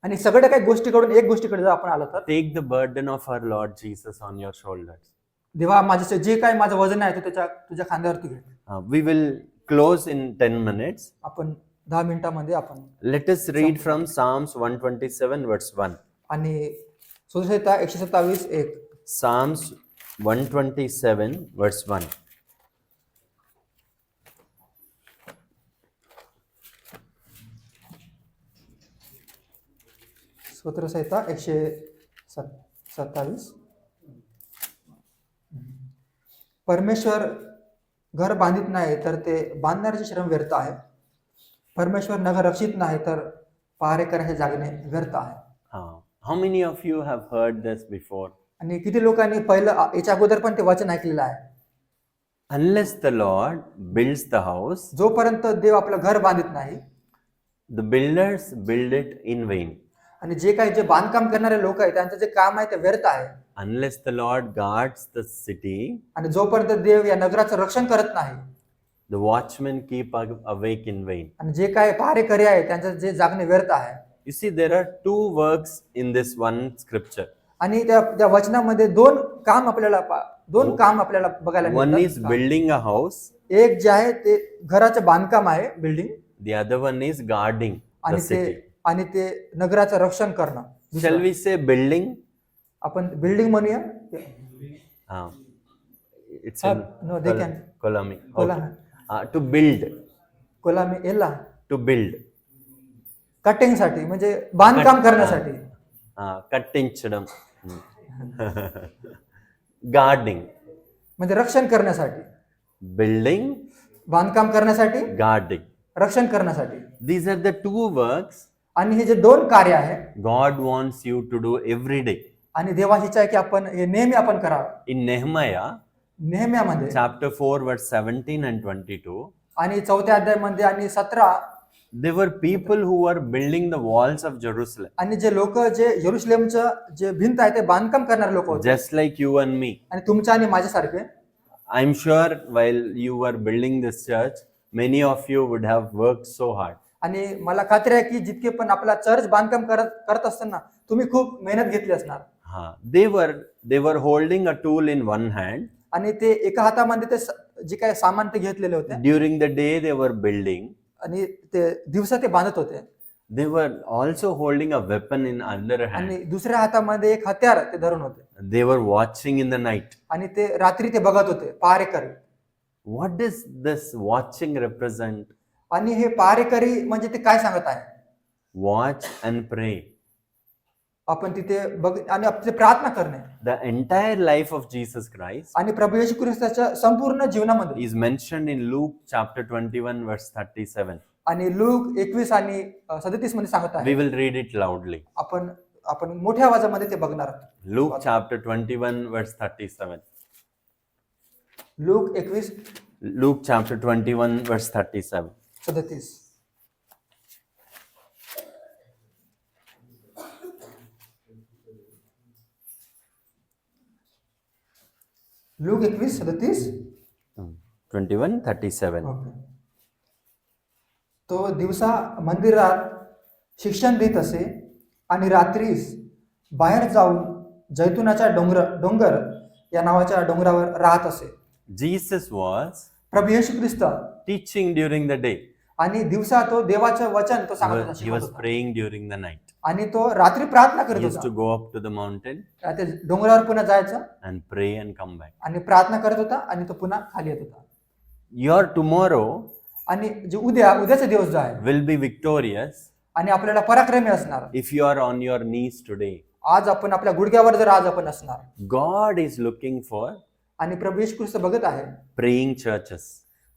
आणि सगळ्या काही गोष्टीकडून एक गोष्टीकडे जर आपण आलो तर, take the burden of our Lord Jesus on your shoulders. देवा माझे जे काही माझं वजन आहे ते तुझ्या खांद्यावर तू घे. We will close in 10 minutes. आपण 10 मिनिटांमध्ये आपण Let us read from Psalms 127 verse 1. आणि सुसंहिता 127:1. Psalms 127 verse 1. स्तोत्रसंहिता 127. परमेश्वर घर बांधित नाही तर ते बांधणाऱ्याचे श्रम व्यर्थ आहे. परमेश्वर नगर रक्षित नाही तर पहारेकऱ्याचे जागणे व्यर्थ आहे. How many of you have heard this before? आणि किती लोकांनी पहिलं याच्या अगोदर पण ते वचन ऐकलेलं आहे. Unless the Lord builds the house, जोपर्यंत देव आपलं घर बांधित नाही, the builders build it in vain. आणि जे काही जे बांधकाम करणारे लोक आहेत त्यांचं जे काम आहे ते व्यर्थ आहे. Unless the Lord guards the city, आणि जोपर्यंत देव या नगराचं रक्षण करत नाही, the watchmen keep awake in vain. आणि जे काही पहारेकरी आहे त्यांचं जे जागणे व्यर्थ आहे. You see, there are 2 works in this one scripture. आणि त्या वचनामध्ये दोन काम आपल्याला बघायला One is मिळतात. building a house, एक जे आहे ते घराचं बांधकाम आहे, building, the other one is guarding the आणि city. ते नगराचं रक्षण करणं. Shall we say building? आपण बिल्डिंग म्हणूया. It's in no, they can. Kolami. Cola To build. Kolami एला To build. कटिंग साठी म्हणजे बांधकाम करण्यासाठी. Cutting chidam. Guarding. म्हणजे रक्षण करण्यासाठी. Building. बांधकाम करण्यासाठी, Guarding. रक्षण करण्यासाठी. These are the 2 works आणि हे जे दोन कार्य आहे God wants you to do every day. आणि देवाची इच्छा आहे की आपण हे नेहमी आपण करावं. In Nehemiah नेहम्यामध्ये chapter 4 verse 17 and 22, आणि 4थ्या अध्यायामध्ये आणि 17, there were people who were building the walls of Jerusalem, आणि जे लोक जे यरुशलेमचं जे भिंत आहे ते बांधकाम करणारे लोक होते. just like you and me. आणि तुमच्या आणि माझ्यासारखे. I'm sure while you were building this church, many of you would have worked so hard. आणि मला खात्री आहे की जितके पण आपला चर्च बांधकाम करत असताना तुम्ही खूप मेहनत घेतली असणार. They were holding a tool in one hand. आणि ते एका हातामध्ये ते जे काही सामान ते घेतलेले होते. During the day they were building. आणि ते दिवसा ते बांधत होते They were also holding a weapon in other hand. आणि दुसऱ्या हातामध्ये एक हत्यार ते धरून होते They were watching in the night. आणि ते रात्री ते बघत होते पहारेकरी. What does this watching represent? आणि हे पहारेकरी म्हणजे ते काय सांगत आहे? Watch and pray. आपण तिथे बघ आणि आपली प्रार्थना करणे. The entire life of Jesus Christ आणि प्रभू येशू ख्रिस्ताच्या संपूर्ण जीवनामध्ये is mentioned in Luke chapter 21 verse 37. आणि लूक 21 आणि 37 मध्ये सांगत We आहे. will read it loudly. आपण मोठ्या आवाजामध्ये ते बघणार आहोत. Luke chapter 21 verse 37. Look 21 Luke chapter 21 verse 37. 37. Look 21 37. 21 37. Okay. तो दिवसा मंदिरात शिक्षण देत असे आणि रात्रीस बाहेर जाऊन जैतुनाच्या डोंगर या नावाच्या डोंगरावर राहत असे. Jesus was Prabhu Yeshu Christ teaching during the day. आणि दिवसा तो देवाचं वचन तो सांगत होता, He शिकवत was होता. praying during the night. आणि तो रात्री प्रार्थना He करत used to होता. go up to the mountain ते डोंगरावर पुन्हा जायचं and pray and come back. आणि प्रार्थना करत होता आणि तो पुन्हा खाली येत होता. Your tomorrow आणि जे उद्याचा दिवस जो आहे will be victorious आणि आपल्याला पराक्रमी असणार. if you are on your knees today. आज आपण आपल्या गुडघ्यावर जर आज आपण असणार God is looking for आणि प्रभू येशू ख्रिस्त बघत आहे praying churches.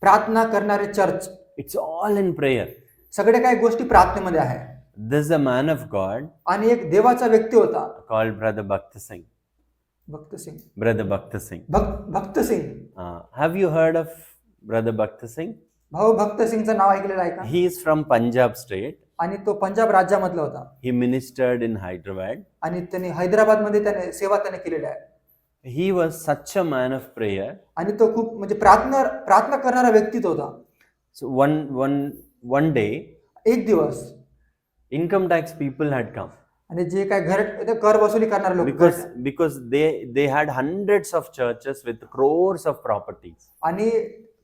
प्रार्थना करणारे church. It's all in prayer. सगळे काही गोष्टी प्रार्थनेमध्ये आहे. There's a man of God आणि एक देवाचा व्यक्ती होता called Brother Bhakta Singh. भक्त सिंग. Brother Bhakta Singh. भक्त Singh. Have you heard of Brother Bhakta Singh? भाऊ भक्त सिंगचं नाव ऐकलेलं आहे का? He is from Punjab state. आणि तो पंजाब राज्यामधला होता He ministered in Hyderabad. आणि त्याने हैदराबाद मध्ये त्याने सेवा त्याने केलेली आहे. He was such a man of prayer. आणि तो खूप म्हणजे प्रार्थना करणारा व्यक्ती तो होता. So one day, एक दिवस income tax people had come आणि जे काय कर वसुली करणारे लोक because they had hundreds of churches with crores of properties. आणि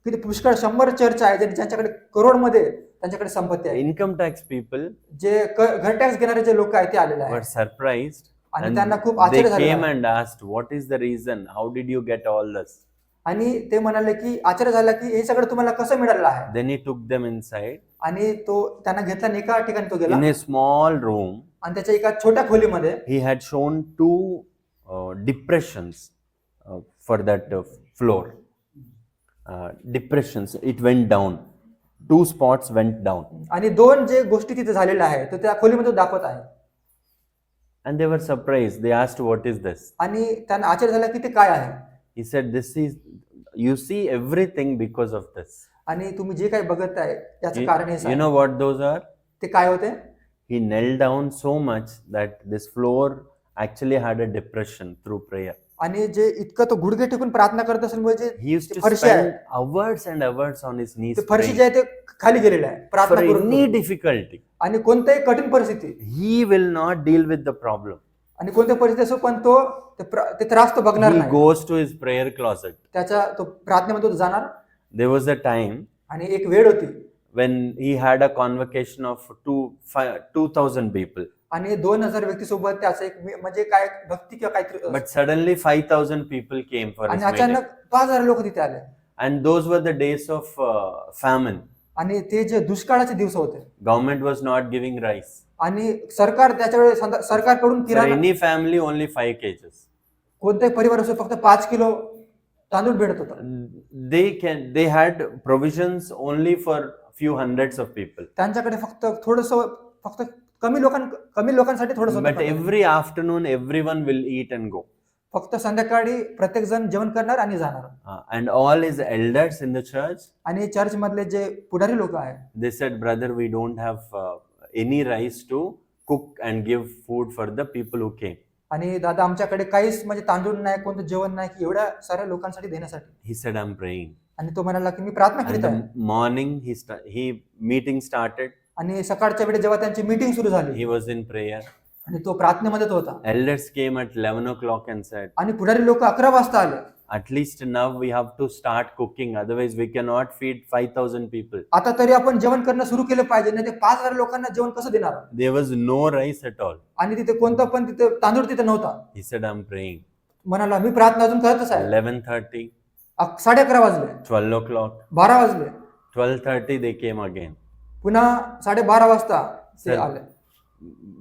किती पुष्कळ 100 चर्च आहे ज्यांच्याकडे करोड मध्ये त्यांच्याकडे संपत्ती आहे. Income tax people जे घर टॅक्स घेणारे जे लोक आहेत ते आलेले were आहेत surprised आणि and त्यांना खूप they आश्चर्य came झालं. and asked, what is the reason? How did you get all this? आणि ते म्हणाले की आश्चर्य झालं की हे सगळं तुम्हाला कसं मिळालेलं आहे. Then he took them inside आणि तो त्यांना घेतला आणि एका ठिकाणी तो गेला in a small room. आणि त्याच्या एका छोट्या खोलीमध्ये He had shown two depressions for that floor. Depressions. It went down. Two spots went down. आणि दोन जे गोष्टी तिथे झालेल्या आहेत तर त्या खोलीमध्ये तो दाखवत आहे. And they were surprised. They asked, what is this? आणि त्यांना आश्चर्य झालं की ते काय आहे. He said, you see everything because of this. आणि तुम्ही जे काही बघत आहे याचं कारण हे You know what those are? ते काय होते. He knelt down so much that this floor actually had a depression through prayer. आणि जे इतकं तो गुडघे टेकून प्रार्थना करत असेल म्हणजे He used to फरशी आहे spend hours and hours on his knees ते फरशी praying. जे आहे ते खाली गेलेलं आहे For प्रार्थना करून any difficulty, आणि कोणत्याही कठीण परिस्थिती he will not deal with the problem. आणि कोणत्या परिस्थिती असो पण तो ते त्रास तो बघणार He नाही. goes to his prayer closet. त्याच्या तो प्रार्थनेमध्ये तो जाणार. There was a time आणि एक वेळ होती when he had a convocation of 2,000 people. आणि 2000 व्यक्ती सोबत त्याचं एक म्हणजे काय भक्ती किंवा काहीतरी But suddenly 5,000 people came for his आणि meeting. अचानक 5000 लोक तिथे आले. And those were the days of famine. आणि ते जे दुष्काळाचे दिवस होते Government was not giving rice. आणि सरकार त्याच्यावेळी सरकारकडून For Kirana any family, only 5 kgs. कोणत्याही परिवार असो फक्त 5 किलो तांदूळ भेटत होता. They had provisions only for few hundreds of people. त्यांच्याकडे फक्त कमी लोकांसाठी थोडंसं But every afternoon, everyone will eat and go. फक्त संध्याकाळी प्रत्येक जण जेवण करणार आणि जाणार. And all his elders in the church, आणि चर्च मधले जे पुढारी लोक आहेत they said, brother, we don't have any rice to cook and give food for the people who came. आणि दादा आमच्याकडे काहीच म्हणजे तांदूळ नाही कोणतं जेवण नाही की एवढ्या साऱ्या लोकांसाठी देण्यासाठी. He said, I'm praying. आणि तो म्हणाला की मी प्रार्थना And करीत the आहे. morning he meeting started. आणि सकाळच्या वेळी जेव्हा त्यांची मीटिंग सुरू झाली He was in prayer. आणि तो प्रार्थनेमध्ये तो होता. Elders came at 11 o'clock and said, आणि पुढारी लोक 11 वाजता आले At least now we have to start cooking, otherwise we cannot feed 5,000 people. आता तरी आपण जेवण करणं सुरू केलं पाहिजे, नाही ते 5,000 लोकांना जेवण कसं देणार? There was no rice at all. आणि तिथे कोणतं पण तिथे तांदूळ तिथे नव्हता. He said, I'm praying. म्हणाला मी प्रार्थना अजून करतच आहे. 11:30, 11:30 वाजले, 12 o'clock, 12 वाजले, 12:30 they came again. पुन्हा 12:30 वाजता ते Sir, आले.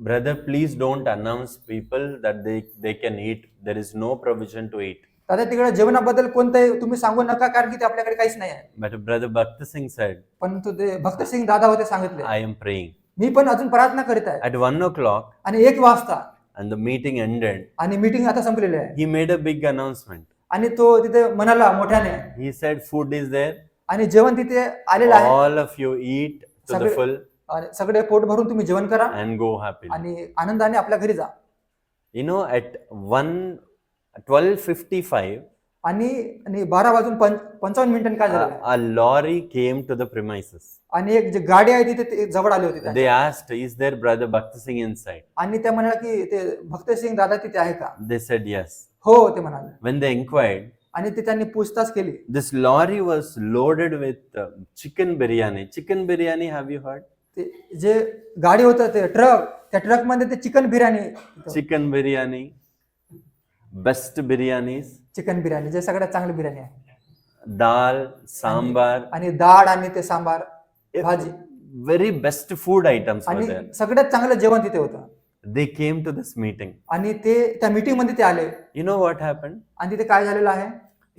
Brother, please don't announce people that they can eat. There is no provision to eat. दादा तिकडे जेवणाबद्दल कोणतंही तुम्ही सांगू नका, कारण की ते आपल्याकडे काहीच नाही आहे. But Brother Bhakta Singh said, परंतु ते भक्त सिंग दादा होते सांगितले, I am praying. मी पण अजून प्रार्थना करीत आहे. At 1 o'clock, आणि 1 वाजता and the meeting ended, आणि मीटिंग आता संपलेली आहे. he made a big announcement. आणि तो तिथे म्हणाला मोठ्याने, He said, food is there. आणि जेवण तिथे आलेलं आहे. All of you eat to the सगळे- full आणि सगळे पोट भरून तुम्ही जेवण करा and go happily. आणि आनंदाने आपल्या घरी जा. You know, at 12:55, आणि 12:55 काय झालं, a lorry came to the premises. आणि एक जे गाडी आहे तिथे ते जवळ आली होती त्यांच्या. They asked, is there Brother Bhakta Singh inside? आणि त्या म्हणाला की ते भक्त सिंग दादा तिथे आहे का? They said yes. हो ते म्हणाले. When they inquired, आणि ते त्यांनी पूछताछ केली. this lorry was loaded with chicken biryani. Chicken biryani, have you heard? ते जे गाडी होतं ते ट्रक, त्या ट्रक मध्ये ते chicken biryani, Chicken biryani, best biryanis, chicken biryani जे सगळ्यात चांगली बिर्याणी आहे. dal, sambar, आणि डाळ आणि ते सांबार भाजी very best food items were आणि there. सगळ्यात चांगलं जेवण तिथे होतं. They came to this meeting. आणि ते त्या मीटिंग मध्ये ते आले. You know what happened? आणि तिथे काय झालेलं आहे,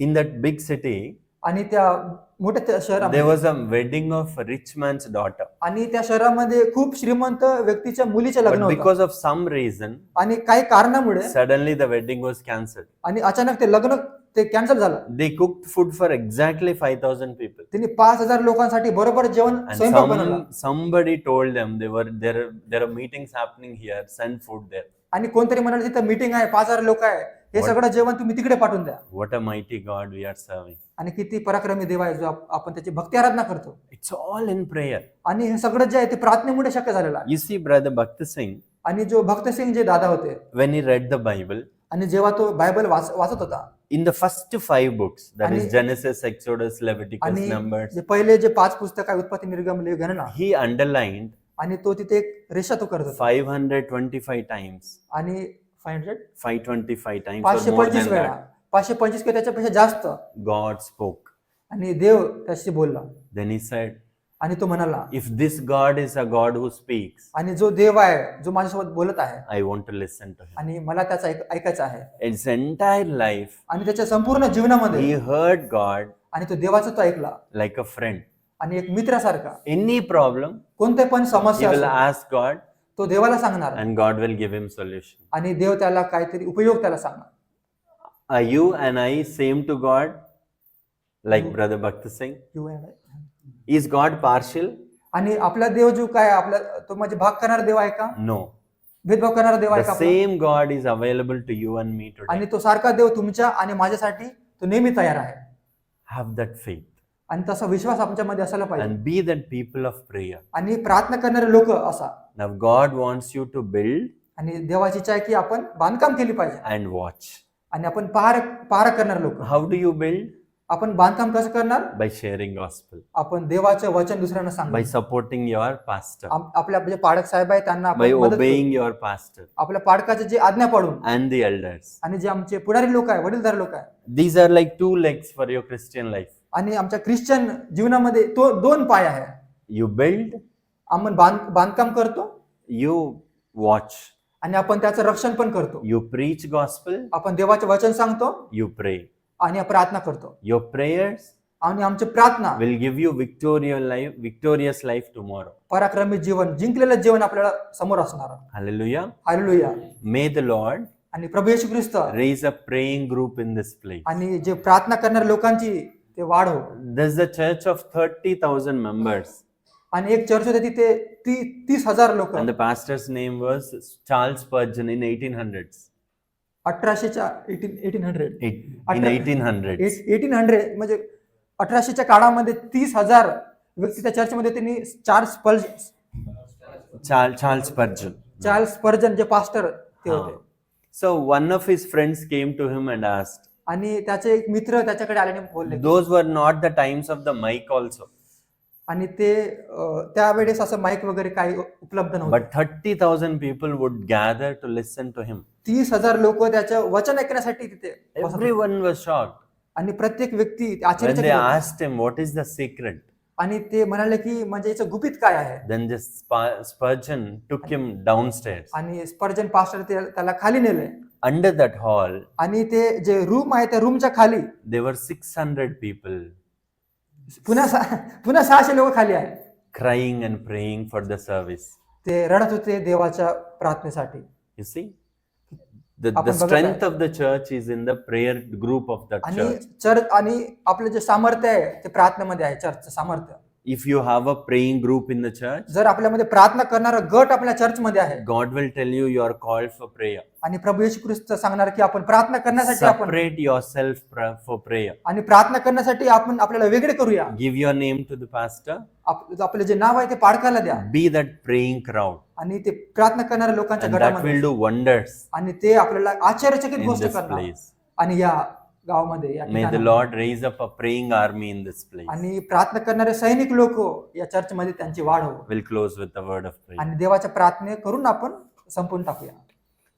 In that big city, आणि त्या मोठ्या there शहरामध्ये was a wedding of a rich man's daughter. आणि त्या शहरामध्ये खूप श्रीमंत व्यक्तीच्या मुलीचे लग्न But होतं. because of some reason, आणि काही कारणामुळे suddenly the wedding was cancelled. आणि अचानक ते लग्न ते कॅन्सल झालं. They cooked food for exactly 5,000 people. त्यांनी 5,000 लोकांसाठी बरोबर जेवण And स्वयंपाक बनवला. somebody told them there are meetings happening here, send food there. आणि कोणतरी म्हणाले तिथं मीटिंग आहे, 5,000 लोक आहे, हे What? सगळं जेवण तुम्ही तिकडे पाठवून द्या. What a mighty God we are serving. आणि किती पराक्रमी देव आहे जो आपण त्याची भक्ती आराधना करतो. It's all in prayer. आणि हे सगळं जे आहे ते प्रार्थनेमुळे शक्य झालेलं आहे. You see, Brother Bhakta Singh, आणि जो भक्त सिंग जे दादा होते, when he read the Bible, आणि जेव्हा तो बायबल वाचत होता, in the first 5 books, that is आणि- Genesis, Exodus, Leviticus, आणि Numbers, जे पहिले जे 5 पुस्तक आहे, उत्पत्ती, निर्गम, लेवी, गणना, he underlined आणि तो तिथे एक रेषा तो करत होता. 525 times. आणि 500 525 times or more 525 than वेळा, that, 525 किंवा त्याच्यापेक्षा जास्त, God spoke. आणि देव त्याशी बोलला. Then he said, आणि तो म्हणाला, if this God is a God who speaks, आणि जो देव आहे जो माझ्यासोबत बोलत आहे, I want to listen to him. आणि मला त्याचं ऐकायचं आहे. His entire life, आणि त्याच्या संपूर्ण जीवनामध्ये he heard God आणि तो देवाचा तो ऐकला, like a friend. आणि एक मित्रासारखा. Any problem, कोणते पण he समस्या will असो, ask God तो देवाला सांगणार, and God will give him solution. आणि देव त्याला काहीतरी उपयोग त्याला सांगणार. Are you and I same to God like Brother Bhakta Singh? Is God partial? आणि आपला देव जो काय आपला तो म्हणजे भाग करणारा देव आहे का? No. भेदभाव करणारा देव आहे The का आपला? same God is available to you and me today. आणि तो सारखा देव तुमच्या आणि माझ्यासाठी तो नेहमी तयार आहे. Have that faith आणि तसा विश्वास आमच्यामध्ये असायला पाहिजे. and be that people of prayer. आणि प्रार्थना करणारे लोक असा. Now God wants you to build आणि देवाची इच्छा आहे की आपण बांधकाम केली पाहिजे, and watch. आणि आपण पहार करणार लोक. How do you build? आपण बांधकाम कसं करणार? By sharing gospel, आपण देवाचे वचन दुसऱ्यांना by सांगणार. supporting your pastor, आपल्या जे पाडक साहेब आहे त्यांना by आपण मदत करू. obeying your pastor आपल्या पाडकाचे जे आज्ञा पाडून, and the elders. आणि जे आमचे पुढारी लोक आहे, वडीलधार लोक आहे, These are like 2 legs for your Christian life. आणि आमच्या ख्रिश्चन जीवनामध्ये तो 2 पाय आहे. You build, आपण बांधकाम करतो, you watch. आणि आपण त्याचं रक्षण पण करतो. You preach gospel, आपण देवाचे वचन सांगतो you pray. आणि प्रार्थना करतो. Your prayers आणि आमची प्रार्थना will give you victorious life tomorrow. पराक्रमी जीवन, जिंकलेलं जीवन आपल्याला समोर असणार. Hallelujah. Hallelujah. May the Lord आणि प्रभू येशू ख्रिस्त raise a praying group in this place. आणि जे प्रार्थना करणाऱ्या लोकांची ते वाढ हो. There's a church of 30,000 members, आणि एक चर्च होते तिथे 30,000 लोक. and the pastor's name was Charles Spurgeon in 1800s. 1800 In 1800s. 1800 म्हणजे 1800च्या काळामध्ये 30,000 व्यक्ती त्या चर्चमध्ये त्यांनी Charles Spurgeon. चार्ल्स स्पर्जन जे पास्टर ते होते. So one of his friends came to him and asked, आणि त्याचे एक मित्र त्याच्याकडे आल्याने बोलले Those were not the times of the mic also. आणि ते त्यावेळेस असं माईक वगैरे काही उपलब्ध नव्हतं. But 30,000 people would gather to listen to him. 30,000 लोक त्याचं वचन ऐकण्यासाठी तिथे बसत होते. Everyone was shocked आणि प्रत्येक व्यक्ती when आश्चर्यचकित they होता. asked him, what is the secret? आणि ते म्हणाले की म्हणजे याचं गुपित काय आहे. Then this Spurgeon took him downstairs. आणि स्पर्जन पास्टर त्याला खाली नेले Under that hall, आणि ते जे रूम आहे त्या रूमच्या खाली there were 600 people पुन्हा 600 लोक खाली आहे. crying and praying for the service. ते रडत होते देवाच्या प्रार्थनेसाठी. You see? The आपण बघत strength आहे. of the church is in the prayer group of that आणि church. चर्च आणि आपलं जे सामर्थ्य आहे ते प्रार्थनेमध्ये आहे. चर्चचं सामर्थ्य. If you have a praying group in the church, जर आपल्यामध्ये प्रार्थना करणारा गट आपल्या चर्चमध्ये आहे God will tell you you are called for prayer. आणि प्रभू येशू ख्रिस्त सांगणार की आपण प्रार्थना करण्यासाठी आपण Separate yourself for prayer. आणि प्रार्थना करण्यासाठी आपण आपल्याला वेगळे करूया. Give your name to the pastor. आपलं जे नाव आहे ते पाडकाला द्या Be that praying crowd. आणि ते प्रार्थना करणाऱ्या लोकांच्या And that will गटामध्ये do wonders आणि ते आपल्याला आश्चर्यचकित in गोष्ट this करणार. place. आणि या गावामध्ये या May the ठिकाणामध्ये. Lord raise up a praying army in this place. आणि प्रार्थना करणारे सैनिक लोक या चर्चमध्ये त्यांची वाढ हो. We'll close with the word of prayer. आणि देवाच्या प्रार्थने करून आपण संपून टाकूया.